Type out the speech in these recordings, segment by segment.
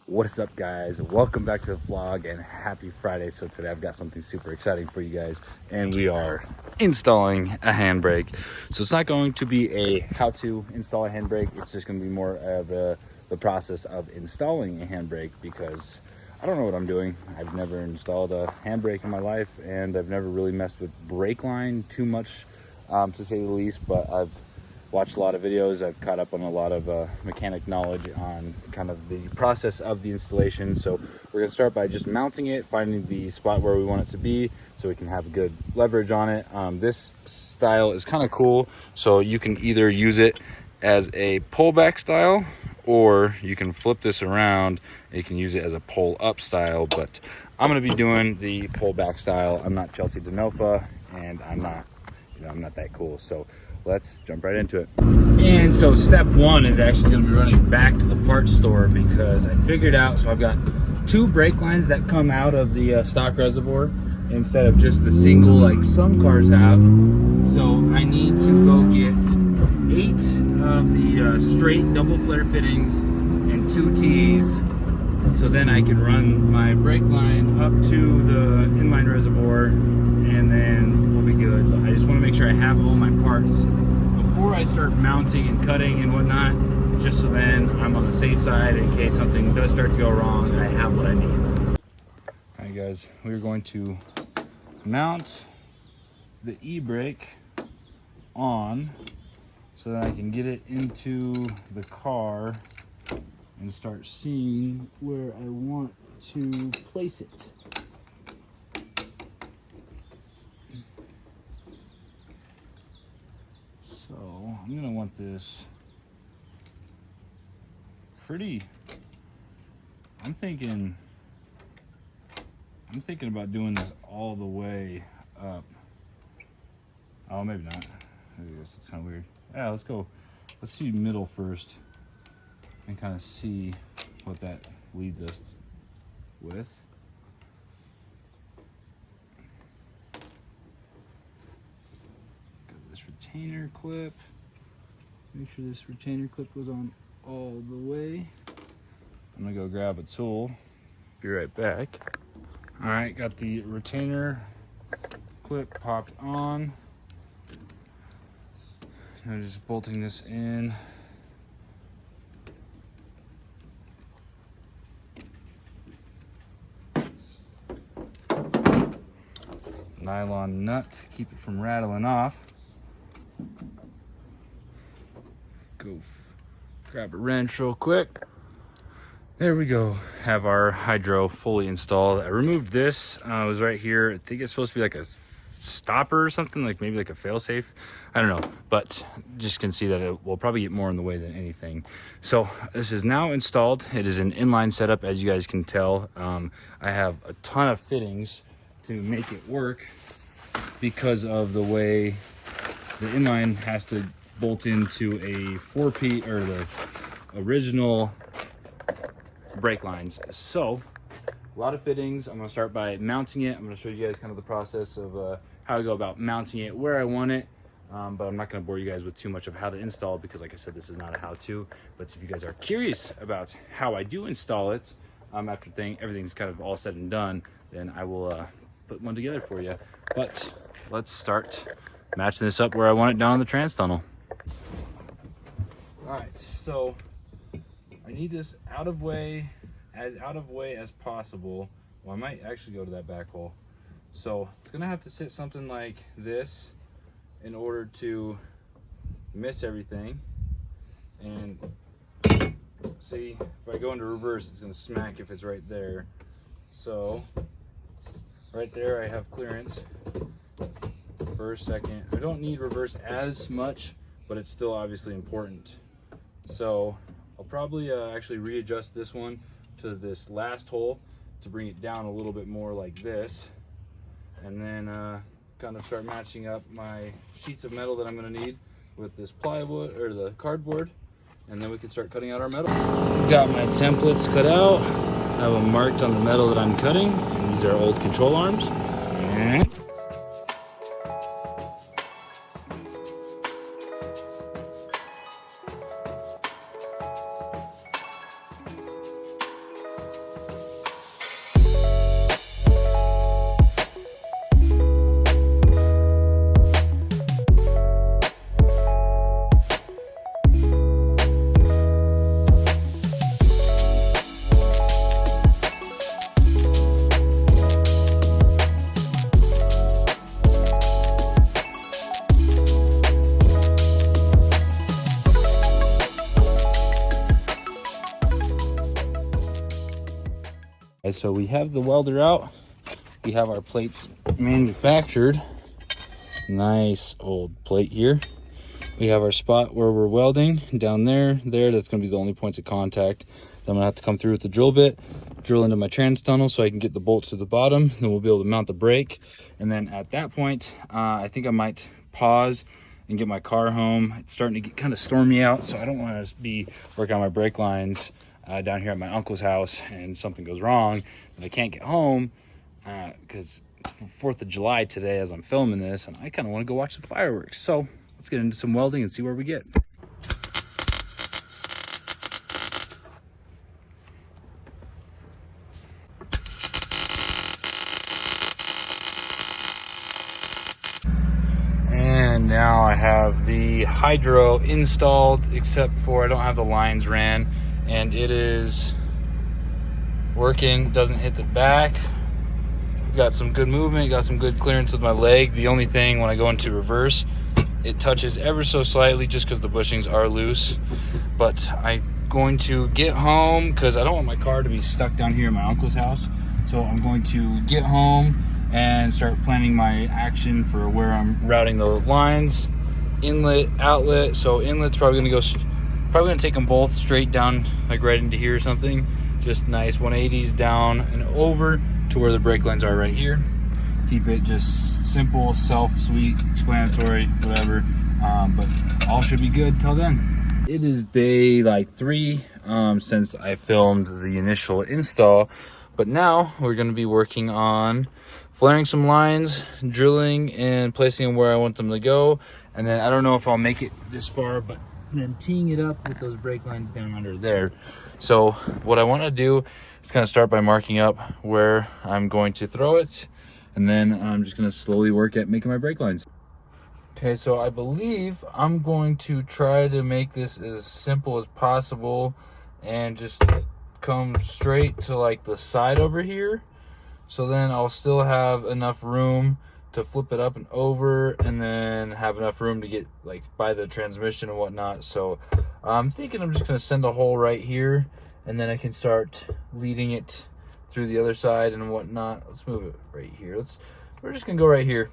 What is up, guys? Welcome back to the vlog and happy Friday. So today I've got something super exciting for you guys, and we are installing a handbrake. So it's not going to be a how to install a handbrake. It's just going to be more of the process of installing a handbrake, because I don't know what I'm doing. I've never installed a handbrake in my life, and I've never really messed with brake line too much, to say the least. But I've watched a lot of videos. I've caught up on a lot of mechanic knowledge on kind of the process of the installation. So we're gonna start by just mounting it, finding the spot where we want it to be so we can have good leverage on it. This style is kind of cool. So you can either use it as a pullback style, or you can flip this around and you can use it as a pull up style. But I'm gonna be doing the pullback style. I'm not Chelsea DeNofa, and I'm not that cool. So let's jump right into it. And so step one is actually going to be running back to the parts store, because I figured out, so I've got two brake lines that come out of the stock reservoir instead of just the single like some cars have. So I need to go get 8 of the straight double flare fittings and 2 T's, so then I can run my brake line up to the inline reservoir, and then we'll be good. But I just want to make sure I have all my parts before I start mounting and cutting and whatnot, just so then I'm on the safe side in case something does start to go wrong. I have what I need. All right, guys, we're going to mount the e-brake on so that I can get it into the car and start seeing where I want to place it. So I'm gonna want this pretty, I'm thinking about doing this all the way up. Oh, maybe not. I guess it's kind of weird. Yeah, let's go. Let's see middle first and kind of see what that leads us with. Got this retainer clip. Make sure this retainer clip goes on all the way. I'm gonna go grab a tool. Be right back. All right, got the retainer clip popped on. I'm just bolting this in. Nylon nut to keep it from rattling off. Go grab a wrench real quick. There we go. Have our hydro fully installed. I removed this. It was right here. I think it's supposed to be like a stopper or something, like maybe like a failsafe. I don't know, but just can see that it will probably get more in the way than anything. So this is now installed. It is an inline setup, as you guys can tell. I have a ton of fittings to make it work because of the way the inline has to bolt into a 4P or the original brake lines. So a lot of fittings. I'm going to start by mounting it. I'm going to show you guys kind of the process of how I go about mounting it where I want it. But I'm not going to bore you guys with too much of how to install, because like I said, this is not a how-to. But if you guys are curious about how I do install it, after everything's kind of all said and done, then I will put one together for you. But let's start matching this up where I want it down the trans tunnel. All right, so I need this out of way as possible. Well, I might actually go to that back hole. So it's gonna have to sit something like this in order to miss everything. And see, if I go into reverse, it's gonna smack if it's right there. So right there I have clearance for a second. I don't need reverse as much, but it's still obviously important. So I'll probably actually readjust this one to this last hole to bring it down a little bit more like this, and then kind of start matching up my sheets of metal that I'm going to need with this plywood or the cardboard, and then we can start cutting out our metal. Got my templates cut out. I have them marked on the metal that I'm cutting, and these are old control arms. So we have the welder out. We have our plates manufactured. Nice old plate here. We have our spot where we're welding down there. That's gonna be the only points of contact. Then I'm gonna have to come through with the drill bit, drill into my trans tunnel so I can get the bolts to the bottom. Then we'll be able to mount the brake. And then at that point, I think I might pause and get my car home. It's starting to get kind of stormy out, so I don't want to be working on my brake lines down here at my uncle's house and something goes wrong and I can't get home because it's 4th of July today as I'm filming this, and I kind of want to go watch the fireworks. So let's get into some welding and see where we get. And now I have the hydro installed, except for I don't have the lines ran, and it is working. Doesn't hit the back. Got some good movement, got some good clearance with my leg. The only thing, when I go into reverse, it touches ever so slightly just because the bushings are loose. But I'm going to get home because I don't want my car to be stuck down here in my uncle's house. So I'm going to get home and start planning my action for where I'm routing the lines, inlet, outlet. So inlet's probably gonna take them both straight down, like right into here or something. Just nice 180s down and over to where the brake lines are right here. Keep it just simple, self-explanatory, whatever. But all should be good till then. It is day like 3 since I filmed the initial install, but now we're going to be working on flaring some lines, drilling and placing them where I want them to go. And then I don't know if I'll make it this far, but then teeing it up with those brake lines down under there. So what I want to do is kind of start by marking up where I'm going to throw it, and then I'm just going to slowly work at making my brake lines. Okay, so I believe I'm going to try to make this as simple as possible and just come straight to like the side over here. So then I'll still have enough room to flip it up and over, and then have enough room to get like by the transmission and whatnot. So I'm thinking I'm just going to send a hole right here, and then I can start leading it through the other side and whatnot. Let's move it right here. We're just gonna go right here.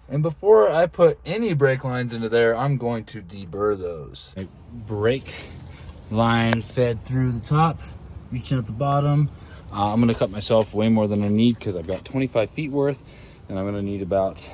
And before I put any brake lines into there, I'm going to deburr those. Brake line fed through the top, reaching at the bottom. I'm gonna cut myself way more than I need because I've got 25 feet worth, and I'm gonna need about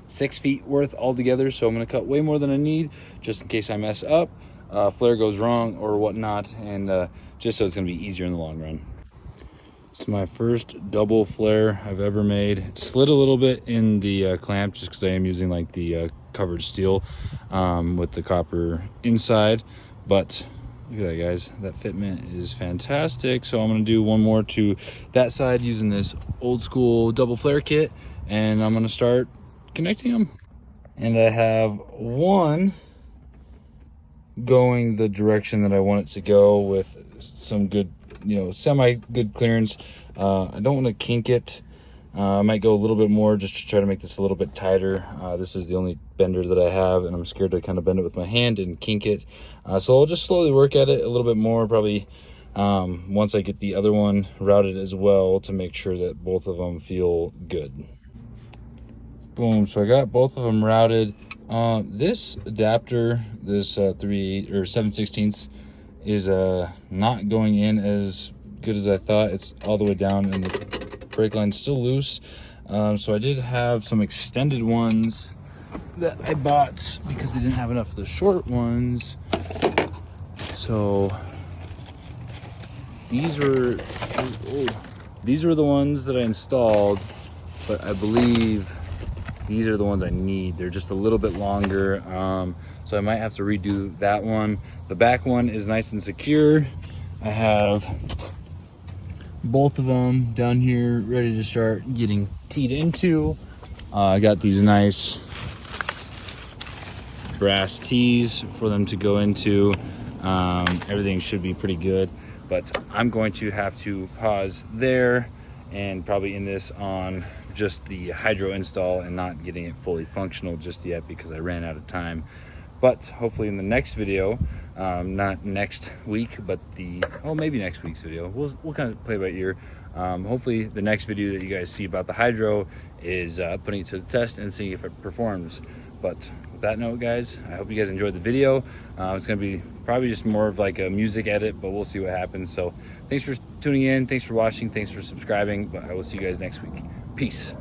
6 feet worth altogether. So I'm gonna cut way more than I need just in case I mess up, flare goes wrong or whatnot, and just so it's gonna be easier in the long run. It's my first double flare I've ever made. It slid a little bit in the clamp just because I am using like the covered steel with the copper inside. But look at that, guys. That fitment is fantastic. So I'm going to do one more to that side using this old school double flare kit. And I'm going to start connecting them. And I have one going the direction that I want it to go with some good, semi good clearance. I don't want to kink it. I might go a little bit more just to try to make this a little bit tighter. This is the only bender that I have, and I'm scared to kind of bend it with my hand and kink it. So I'll just slowly work at it a little bit more, probably once I get the other one routed as well, to make sure that both of them feel good. Boom, so I got both of them routed. This adapter, this 3/8 or 7/16 is not going in as good as I thought. It's all the way down and the brake line's still loose. So I did have some extended ones that I bought because they didn't have enough of the short ones. So these were the ones that I installed, but I believe these are the ones I need. They're just a little bit longer, so I might have to redo that one. The back one is nice and secure. I have both of them down here ready to start getting teed into. I got these nice brass tees for them to go into. Everything should be pretty good, but I'm going to have to pause there and probably end this on just the hydro install and not getting it fully functional just yet because I ran out of time. But hopefully in the next video, not next week, but maybe next week's video, we'll kind of play by ear. Hopefully the next video that you guys see about the hydro is putting it to the test and seeing if it performs. But with that note, guys, I hope you guys enjoyed the video. It's gonna be probably just more of like a music edit, but we'll see what happens. So thanks for tuning in, thanks for watching, thanks for subscribing, but I will see you guys next week. Peace.